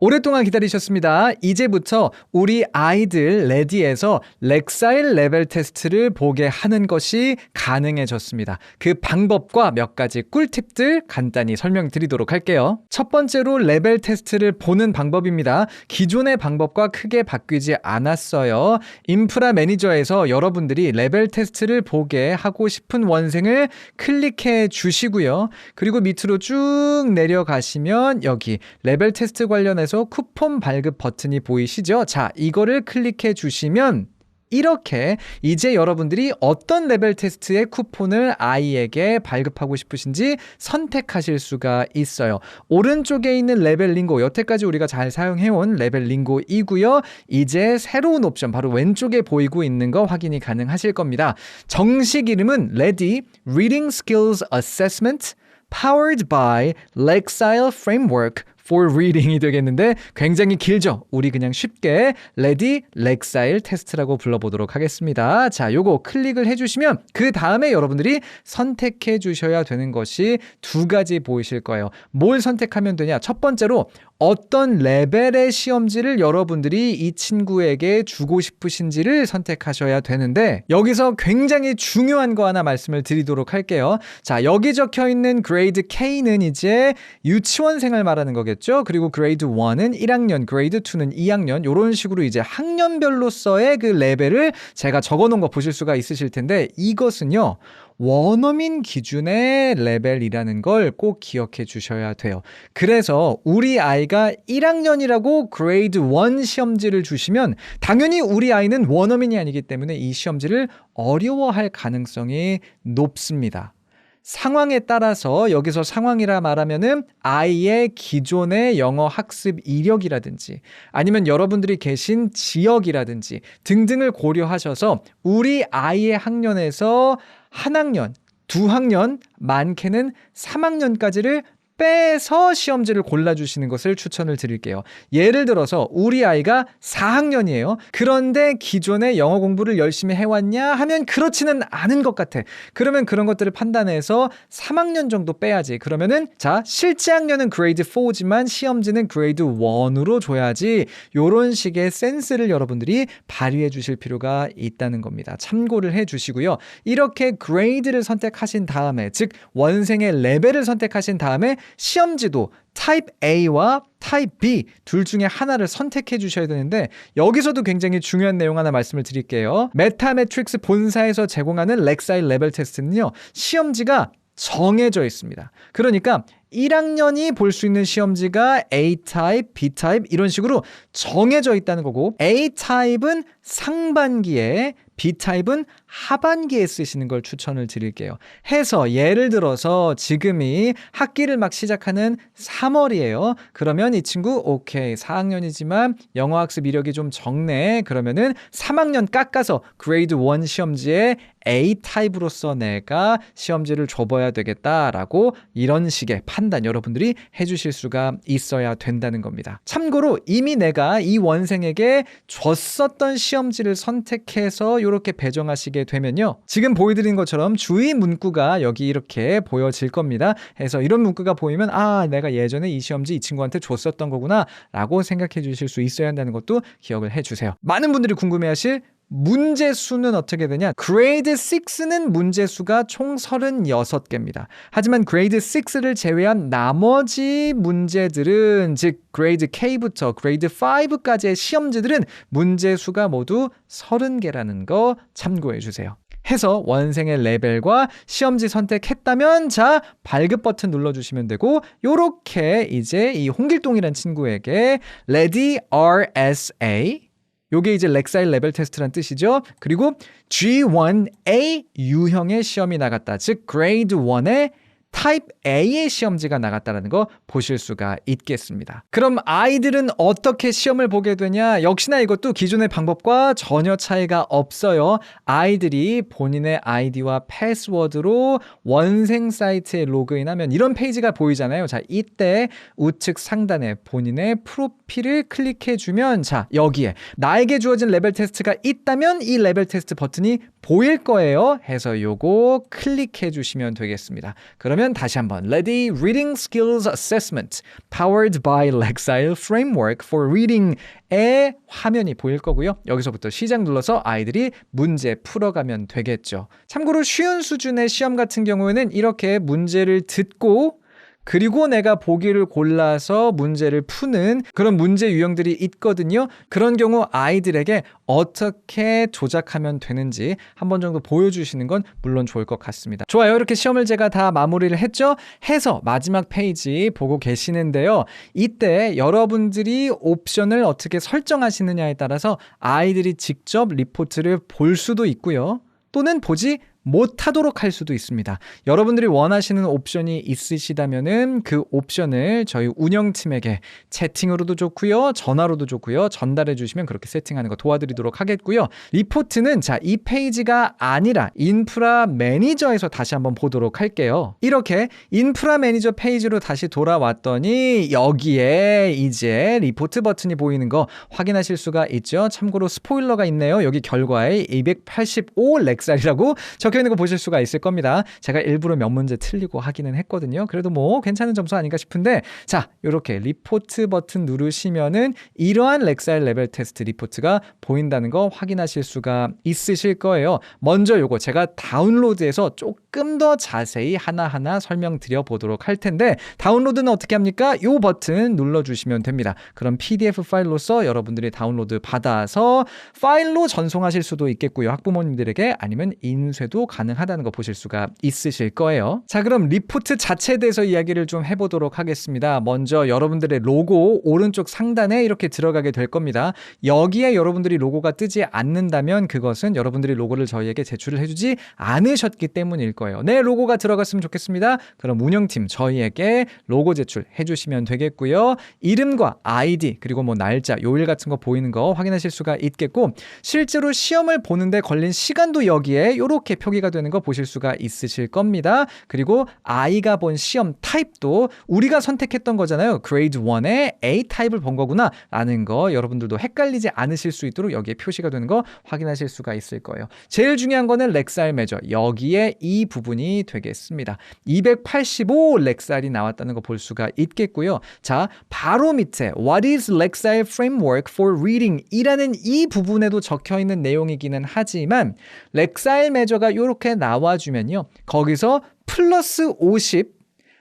오랫동안 기다리셨습니다. 이제부터 우리 아이들 레디에서 렉사일 레벨 테스트를 보게 하는 것이 가능해졌습니다. 그 방법과 몇 가지 꿀팁들 간단히 설명드리도록 할게요. 첫 번째로 레벨 테스트를 보는 방법입니다. 기존의 방법과 크게 바뀌지 않았어요. 인프라 매니저에서 여러분들이 레벨 테스트를 보게 하고 싶은 원생을 클릭해 주시고요. 그리고 밑으로 쭉 내려가시면 여기 레벨 테스트 관련해서 쿠폰 발급 버튼이 보이시죠? 자, 이거를 클릭해 주시면 이렇게 이제 여러분들이 어떤 레벨 테스트의 쿠폰을 아이에게 발급하고 싶으신지 선택하실 수가 있어요. 오른쪽에 있는 레벨 링고, 여태까지 우리가 잘 사용해온 레벨 링고이고요. 이제 새로운 옵션, 바로 왼쪽에 보이고 있는 거 확인이 가능하실 겁니다. 정식 이름은 Ready Reading Skills Assessment Powered by Lexile Framework for Reading이 되겠는데 굉장히 길죠? 우리 그냥 쉽게 Ready Lexile 테스트라고 불러보도록 하겠습니다. 자, 요거 클릭을 해주시면 그 다음에 여러분들이 선택해 주셔야 되는 것이 두 가지 보이실 거예요. 뭘 선택하면 되냐? 첫 번째로 어떤 레벨의 시험지를 여러분들이 이 친구에게 주고 싶으신지를 선택하셔야 되는데 여기서 굉장히 중요한 거 하나 말씀을 드리도록 할게요. 자, 여기 적혀 있는 그레이드 K는 이제 유치원생을 말하는 거겠죠. 그리고 그레이드 1은 1학년, 그레이드 2는 2학년 이런 식으로 이제 학년별로서의 그 레벨을 제가 적어놓은 거 보실 수가 있으실 텐데 이것은요. 원어민 기준의 레벨이라는 걸 꼭 기억해 주셔야 돼요. 그래서 우리 아이가 1학년이라고 그레이드 1 시험지를 주시면 당연히 우리 아이는 원어민이 아니기 때문에 이 시험지를 어려워할 가능성이 높습니다. 상황에 따라서 여기서 상황이라 말하면은 아이의 기존의 영어 학습 이력이라든지 아니면 여러분들이 계신 지역이라든지 등등을 고려하셔서 우리 아이의 학년에서 한 학년, 두 학년, 많게는 3학년까지를 빼서 시험지를 골라주시는 것을 추천을 드릴게요. 예를 들어서 우리 아이가 4학년이에요. 그런데 기존에 영어 공부를 열심히 해왔냐 하면 그렇지는 않은 것 같아. 그러면 그런 것들을 판단해서 3학년 정도 빼야지. 그러면은 자, 실제 학년은 그레이드 4지만 시험지는 그레이드 1으로 줘야지. 이런 식의 센스를 여러분들이 발휘해 주실 필요가 있다는 겁니다. 참고를 해 주시고요. 이렇게 그레이드를 선택하신 다음에 즉 원생의 레벨을 선택하신 다음에 시험지도 타입 A와 타입 B 둘 중에 하나를 선택해 주셔야 되는데 여기서도 굉장히 중요한 내용 하나 말씀을 드릴게요. 메타매트릭스 본사에서 제공하는 렉사일 레벨 테스트는요. 시험지가 정해져 있습니다. 그러니까 1학년이 볼 수 있는 시험지가 A타입, B타입 이런 식으로 정해져 있다는 거고 A타입은 상반기에 B타입은 하반기에 쓰시는 걸 추천을 드릴게요. 해서 예를 들어서 지금이 학기를 막 시작하는 3월이에요. 그러면 이 친구 오케이 4학년이지만 영어 학습 이력이 좀 적네. 그러면은 3학년 깎아서 그레이드 1 시험지에 A타입으로서 내가 시험지를 줘봐야 되겠다라고 이런 식의 판단 여러분들이 해주실 수가 있어야 된다는 겁니다. 참고로 이미 내가 이 원생에게 줬었던 시험지를 선택해서 이렇게 배정하시게 되면요. 지금 보여드린 것처럼 주의 문구가 여기 이렇게 보여질 겁니다. 해서 이런 문구가 보이면 아 내가 예전에 이 시험지 이 친구한테 줬었던 거구나 라고 생각해 주실 수 있어야 한다는 것도 기억을 해주세요. 많은 분들이 궁금해하실 문제수는 어떻게 되냐? 그레이드 6는 문제수가 총 36개입니다. 하지만 그레이드 6를 제외한 나머지 문제들은 즉 그레이드 K부터 그레이드 5까지의 시험지들은 문제수가 모두 30개라는 거 참고해 주세요. 해서 원생의 레벨과 시험지 선택했다면 자 발급 버튼 눌러주시면 되고 요렇게 이제 이 홍길동이란 친구에게 Ready RSA 요게 이제 렉사일 레벨 테스트란 뜻이죠. 그리고 G1A 유형의 시험이 나갔다. 즉 그레이드 1의 타입 A의 시험지가 나갔다는 거 보실 수가 있겠습니다. 그럼 아이들은 어떻게 시험을 보게 되냐? 역시나 이것도 기존의 방법과 전혀 차이가 없어요. 아이들이 본인의 아이디와 패스워드로 원생 사이트에 로그인하면 이런 페이지가 보이잖아요. 자, 이때 우측 상단에 본인의 프로필을 클릭해주면 자, 여기에 나에게 주어진 레벨 테스트가 있다면 이 레벨 테스트 버튼이 보일 거예요. 해서 요거 클릭해 주시면 되겠습니다. 그러면 그러면 다시 한번 Ready Reading Skills Assessment Powered by Lexile Framework for Reading의 화면이 보일 거고요. 여기서부터 시작 눌러서 아이들이 문제 풀어가면 되겠죠. 참고로 쉬운 수준의 시험 같은 경우에는 이렇게 문제를 듣고 그리고 내가 보기를 골라서 문제를 푸는 그런 문제 유형들이 있거든요. 그런 경우 아이들에게 어떻게 조작하면 되는지 한 번 정도 보여주시는 건 물론 좋을 것 같습니다. 좋아요. 이렇게 시험을 제가 다 마무리를 했죠? 해서 마지막 페이지 보고 계시는데요. 이때 여러분들이 옵션을 어떻게 설정하시느냐에 따라서 아이들이 직접 리포트를 볼 수도 있고요. 또는 보지 못하도록 할 수도 있습니다. 여러분들이 원하시는 옵션이 있으시다면은 그 옵션을 저희 운영팀에게 채팅으로도 좋고요, 전화로도 좋고요, 전달해 주시면 그렇게 세팅하는 거 도와드리도록 하겠고요. 리포트는 자, 이 페이지가 아니라 인프라 매니저에서 다시 한번 보도록 할게요. 이렇게 인프라 매니저 페이지로 다시 돌아왔더니 여기에 이제 리포트 버튼이 보이는 거 확인하실 수가 있죠. 참고로 스포일러가 있네요. 여기 결과에 285 렉살이라고 적혀 있는 거 보실 수가 있을 겁니다. 제가 일부러 몇 문제 틀리고 하기는 했거든요. 그래도 뭐 괜찮은 점수 아닌가 싶은데 자, 이렇게 리포트 버튼 누르시면은 이러한 렉사일 레벨 테스트 리포트가 보인다는 거 확인하실 수가 있으실 거예요. 먼저 요거 제가 다운로드해서 조금 더 자세히 하나하나 설명드려 보도록 할 텐데 다운로드는 어떻게 합니까? 요 버튼 눌러주시면 됩니다. 그럼 PDF 파일로서 여러분들이 다운로드 받아서 파일로 전송하실 수도 있겠고요. 학부모님들에게 아니면 인쇄도 가능하다는 거 보실 수가 있으실 거예요. 자, 그럼 리포트 자체에 대해서 이야기를 좀 해보도록 하겠습니다. 먼저 여러분들의 로고 오른쪽 상단에 이렇게 들어가게 될 겁니다. 여기에 여러분들이 로고가 뜨지 않는다면 그것은 여러분들이 로고를 저희에게 제출을 해주지 않으셨기 때문일 거예요. 네, 로고가 들어갔으면 좋겠습니다. 그럼 운영팀 저희에게 로고 제출해 주시면 되겠고요. 이름과 아이디 그리고 뭐 날짜, 요일 같은 거 보이는 거 확인하실 수가 있겠고 실제로 시험을 보는데 걸린 시간도 여기에 이렇게 표기가 되는 거 보실 수가 있으실 겁니다. 그리고 아이가 본 시험 타입도 우리가 선택했던 거잖아요. 그레이드 1의 A 타입을 본 거구나 라는 거 여러분들도 헷갈리지 않으실 수 있도록 여기에 표시가 되는 거 확인하실 수가 있을 거예요. 제일 중요한 거는 렉사일 매저 여기에 이 부분이 되겠습니다. 285 렉사일이 나왔다는 거 볼 수가 있겠고요. 자, 바로 밑에 What is Lexile Framework for Reading 이라는 이 부분에도 적혀 있는 내용이기는 하지만 렉사일 매저가 이렇게 나와주면요. 거기서 플러스 50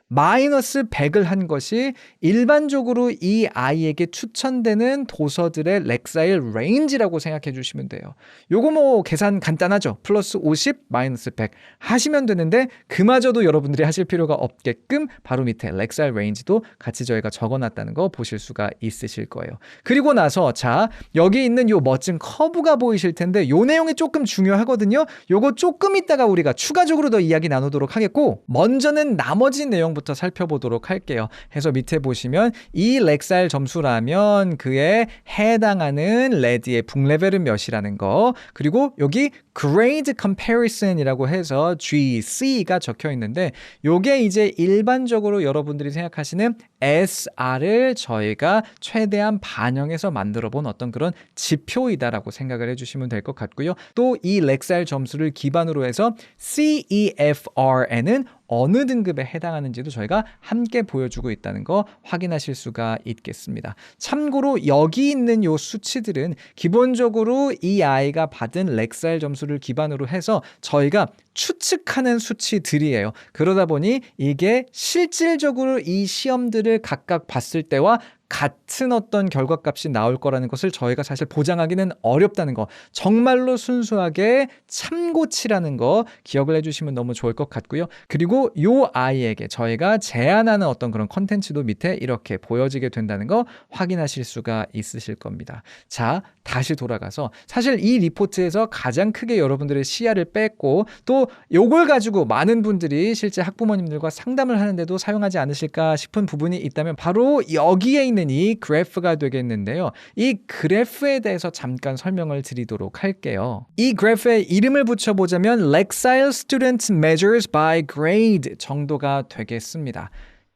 마이너스 100을 한 것이 일반적으로 이 아이에게 추천되는 도서들의 렉사일 레인지라고 생각해 주시면 돼요. 요거 뭐 계산 간단하죠. 플러스 50 마이너스 100 하시면 되는데 그마저도 여러분들이 하실 필요가 없게끔 바로 밑에 렉사일 레인지도 같이 저희가 적어놨다는 거 보실 수가 있으실 거예요. 그리고 나서 자, 여기 있는 요 멋진 커브가 보이실 텐데 요 내용이 조금 중요하거든요. 요거 조금 있다가 우리가 추가적으로 더 이야기 나누도록 하겠고 먼저는 나머지 내용 부터 살펴보도록 할게요. 해서 밑에 보시면 이 렉사일 점수라면 그에 해당하는 레디의 북레벨은 몇이라는 거 그리고 여기 Grade Comparison이라고 해서 GC가 적혀 있는데 요게 이제 일반적으로 여러분들이 생각하시는 SR을 저희가 최대한 반영해서 만들어 본 어떤 그런 지표이다라고 생각을 해주시면 될 것 같고요. 또 이 렉사일 점수를 기반으로 해서 CEFR에는 어느 등급에 해당하는지도 저희가 함께 보여주고 있다는 거 확인하실 수가 있겠습니다. 참고로 여기 있는 요 수치들은 기본적으로 이 아이가 받은 렉사일 점수를 기반으로 해서 저희가 추측하는 수치들이에요. 그러다 보니 이게 실질적으로 이 시험들을 각각 봤을 때와 같은 어떤 결과값이 나올 거라는 것을 저희가 사실 보장하기는 어렵다는 거 정말로 순수하게 참고치라는 거 기억을 해주시면 너무 좋을 것 같고요. 그리고 요 아이에게 저희가 제안하는 어떤 그런 컨텐츠도 밑에 이렇게 보여지게 된다는 거 확인하실 수가 있으실 겁니다. 자, 다시 돌아가서 사실 이 리포트에서 가장 크게 여러분들의 시야를 뺐고 또 요걸 가지고 많은 분들이 실제 학부모님들과 상담을 하는데도 사용하지 않으실까 싶은 부분이 있다면 바로 여기에 있는 이 그래프가 되겠는데요. 이 그래프에 대해서 잠깐 설명을 드리도록 할게요. 이 그래프에 이름을 붙여보자면 Lexile Student Measures by Grade 정도가 되겠습니다.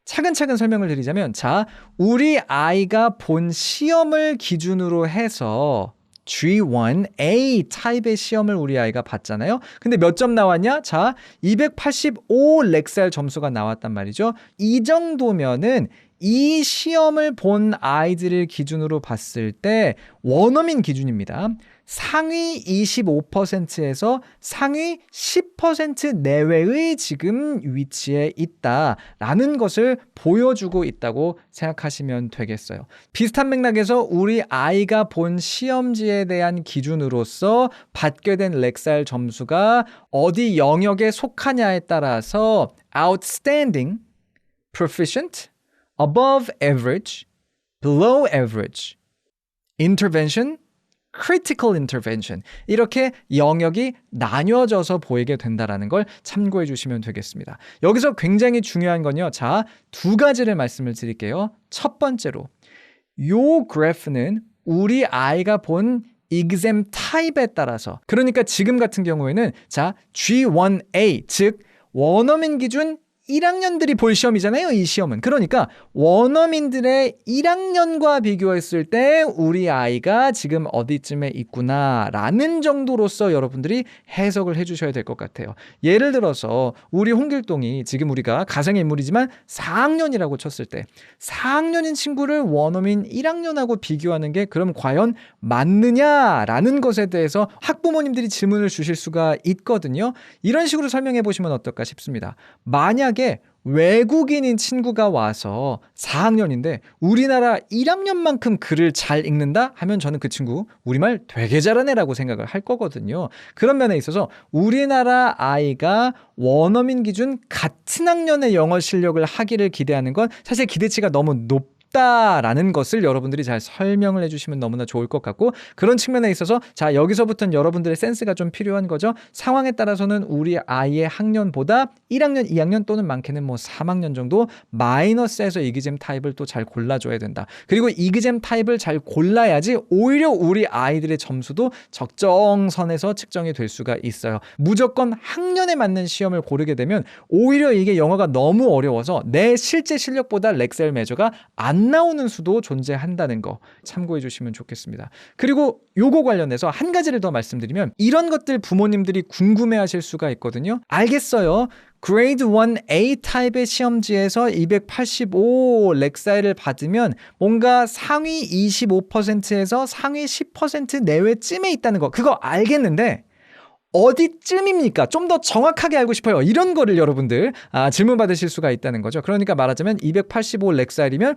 차근차근 설명을 드리자면 자, 우리 아이가 본 시험을 기준으로 해서 G1A 타입의 시험을 우리 아이가 봤잖아요. 근데 몇 점 나왔냐? 자, 285 렉살 점수가 나왔단 말이죠. 이 정도면은 이 시험을 본 아이들을 기준으로 봤을 때 원어민 기준입니다. 상위 25%에서 상위 10% 내외의 지금 위치에 있다라는 것을 보여주고 있다고 생각하시면 되겠어요. 비슷한 맥락에서 우리 아이가 본 시험지에 대한 기준으로서 받게 된 렉살 점수가 어디 영역에 속하냐에 따라서 outstanding, proficient, above average, below average, intervention, critical intervention 이렇게 영역이 나뉘어져서 보이게 된다는 걸 참고해 주시면 되겠습니다. 여기서 굉장히 중요한 건요. 자, 두 가지를 말씀을 드릴게요. 첫 번째로 요 그래프는 우리 아이가 본 exam 타입에 따라서 그러니까 지금 같은 경우에는 자, G1A 즉 원어민 기준 1학년들이 볼 시험이잖아요. 이 시험은. 그러니까 원어민들의 1학년과 비교했을 때 우리 아이가 지금 어디쯤에 있구나라는 정도로서 여러분들이 해석을 해주셔야 될 것 같아요. 예를 들어서 우리 홍길동이 지금 우리가 가상의 인물이지만 4학년이라고 쳤을 때 4학년인 친구를 원어민 1학년하고 비교하는 게 그럼 과연 맞느냐라는 것에 대해서 학부모님들이 질문을 주실 수가 있거든요. 이런 식으로 설명해 보시면 어떨까 싶습니다. 만약에 외국인인 친구가 와서 4학년인데 우리나라 1학년만큼 글을 잘 읽는다 하면 저는 그 친구 우리말 되게 잘하네라고 생각을 할 거거든요. 그런 면에 있어서 우리나라 아이가 원어민 기준 같은 학년의 영어 실력을 하기를 기대하는 건 사실 기대치가 너무 높다라는 것을 여러분들이 잘 설명을 해주시면 너무나 좋을 것 같고 그런 측면에 있어서 자 여기서부터는 여러분들의 센스가 좀 필요한 거죠. 상황에 따라서는 우리 아이의 학년보다 1학년, 2학년 또는 많게는 뭐 3학년 정도 마이너스에서 이기잼 타입을 또 잘 골라줘야 된다. 그리고 이기잼 타입을 잘 골라야지 오히려 우리 아이들의 점수도 적정선에서 측정이 될 수가 있어요. 무조건 학년에 맞는 시험을 고르게 되면 오히려 이게 영어가 너무 어려워서 내 실제 실력보다 렉셀 메저가 안 나오는 수도 존재한다는 거 참고해 주시면 좋겠습니다. 그리고 요거 관련해서 한 가지를 더 말씀드리면 이런 것들 부모님들이 궁금해 하실 수가 있거든요. 알겠어요. 그레이드 1A 타입의 시험지에서 285 렉사이를 받으면 뭔가 상위 25%에서 상위 10% 내외쯤에 있다는 거 그거 알겠는데 어디쯤입니까? 좀 더 정확하게 알고 싶어요. 이런 거를 여러분들 질문 받으실 수가 있다는 거죠. 그러니까 말하자면 285 렉살이면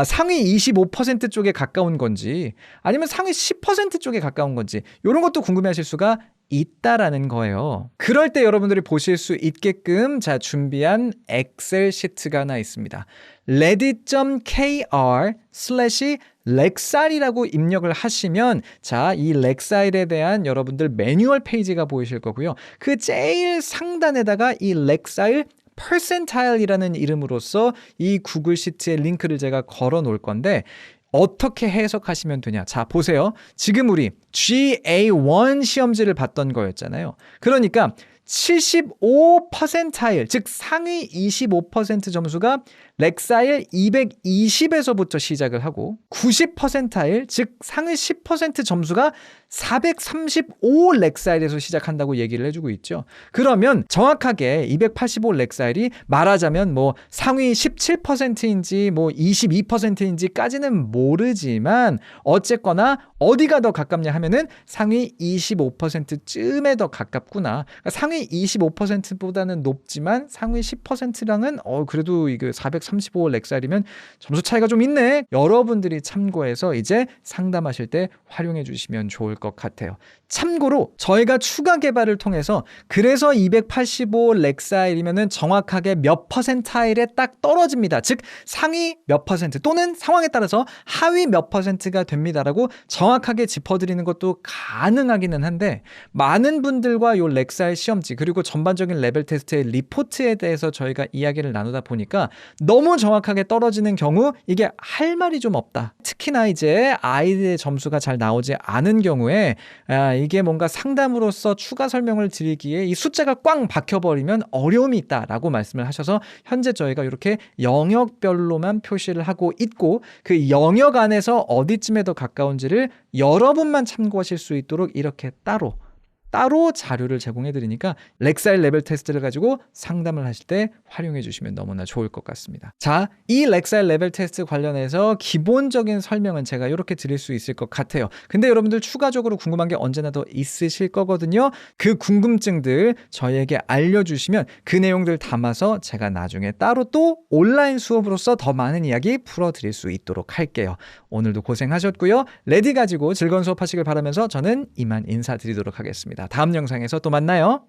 상위 25% 쪽에 가까운 건지 아니면 상위 10% 쪽에 가까운 건지 이런 것도 궁금해하실 수가 있다라는 거예요. 그럴 때 여러분들이 보실 수 있게끔 자 준비한 엑셀 시트가 하나 있습니다. ready.kr/렉사일이라고 입력을 하시면 자, 이 렉사일에 대한 여러분들 매뉴얼 페이지가 보이실 거고요. 그 제일 상단에다가 이 렉사일 percentile이라는 이름으로써 이 구글 시트의 링크를 제가 걸어 놓을 건데 어떻게 해석하시면 되냐? 자, 보세요. 지금 우리 GA1 시험지를 봤던 거였잖아요. 그러니까 75%타일, 즉 상위 25% 점수가 렉사일 220에서부터 시작을 하고 90%타일, 즉 상위 10% 점수가 435 렉사일에서 시작한다고 얘기를 해주고 있죠. 그러면 정확하게 285 렉사일이 말하자면 뭐 상위 17%인지 뭐 22%인지까지는 모르지만 어쨌거나 어디가 더 가깝냐 하면은 상위 25%쯤에 더 가깝구나. 그러니까 상위 25%보다는 높지만 상위 10%랑은 그래도 이게 435 렉살이면 점수 차이가 좀 있네. 여러분들이 참고해서 이제 상담하실 때 활용해 주시면 좋을 것 같아요. 참고로 저희가 추가 개발을 통해서 그래서 285 렉사일이면은 정확하게 몇 퍼센타일에 딱 떨어집니다. 즉 상위 몇 퍼센트 또는 상황에 따라서 하위 몇 퍼센트가 됩니다라고 정확하게 짚어드리는 것도 가능하기는 한데 많은 분들과 요 렉사일 시험지 그리고 전반적인 레벨 테스트의 리포트에 대해서 저희가 이야기를 나누다 보니까 너무 정확하게 떨어지는 경우 이게 할 말이 좀 없다. 특히나 이제 아이들의 점수가 잘 나오지 않은 경우에 이게 뭔가 상담으로서 추가 설명을 드리기에 이 숫자가 꽝 박혀버리면 어려움이 있다라고 말씀을 하셔서 현재 저희가 이렇게 영역별로만 표시를 하고 있고 그 영역 안에서 어디쯤에 더 가까운지를 여러분만 참고하실 수 있도록 이렇게 따로 자료를 제공해 드리니까 렉사일 레벨 테스트를 가지고 상담을 하실 때 활용해 주시면 너무나 좋을 것 같습니다. 자, 이 렉사일 레벨 테스트 관련해서 기본적인 설명은 제가 이렇게 드릴 수 있을 것 같아요. 근데 여러분들 추가적으로 궁금한 게 언제나 더 있으실 거거든요. 그 궁금증들 저희에게 알려주시면 그 내용들 담아서 제가 나중에 따로 또 온라인 수업으로서 더 많은 이야기 풀어드릴 수 있도록 할게요. 오늘도 고생하셨고요. 레디 가지고 즐거운 수업하시길 바라면서 저는 이만 인사드리도록 하겠습니다. 다음 영상에서 또 만나요.